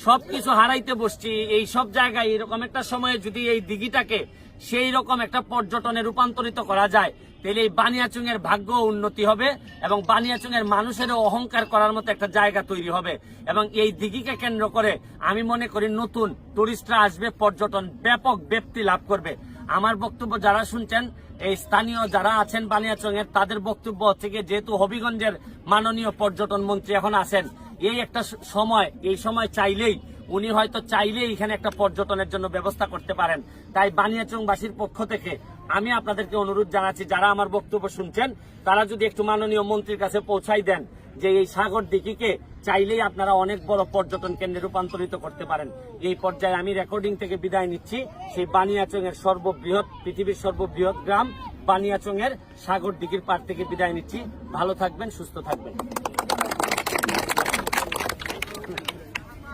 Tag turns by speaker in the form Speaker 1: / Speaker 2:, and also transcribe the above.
Speaker 1: সবকিছু হারাইতে বসছি, এই সব জায়গায় এরকম একটা সময়ে যদি এই দিঘিটাকে সেই রকম একটা পর্যটনে রূপান্তরিত করা যায়, তাহলে এই বানিয়াচং এর ভাগ্য উন্নতি হবে এবং বানিয়াচং এর মানুষেরও অহংকার করার মতো একটা জায়গা তৈরি হবে। এবং এই দিঘিকে কেন্দ্র করে আমি মনে করি নতুন টুরিস্টরা আসবে, পর্যটন ব্যাপক ব্যাপ্তি লাভ করবে। আমার বক্তব্য যারা শুনছেন, এই স্থানীয় যারা আছেন বানিয়াচং এর, তাদের বক্তব্য হচ্ছে গিয়ে, যেহেতু হবিগঞ্জের মাননীয় পর্যটন মন্ত্রী এখন আছেন, এই একটা সময়, এই সময় চাইলেই উনি হয়তো চাইলেই এখানে একটা পর্যটনের জন্য ব্যবস্থা করতে পারেন। তাই বানিয়াচংবাসীর পক্ষ থেকে আমি আপনাদেরকে অনুরোধ জানাচ্ছি, যারা আমার বক্তব্য শুনছেন, তারা যদি একটু মাননীয় মন্ত্রীর কাছে পৌঁছাই দেন যে এই সাগর দিঘিকে চাইলেই আপনারা অনেক বড় পর্যটন কেন্দ্রে রূপান্তরিত করতে পারেন। এই পর্যায়ে আমি রেকর্ডিং থেকে বিদায় নিচ্ছি। সেই বানিয়াচং এর সর্ববৃহৎ, পৃথিবীর সর্ববৃহৎ গ্রাম বানিয়াচং এর সাগর দিঘির পাড় থেকে বিদায় নিচ্ছি। ভালো থাকবেন, সুস্থ থাকবেন।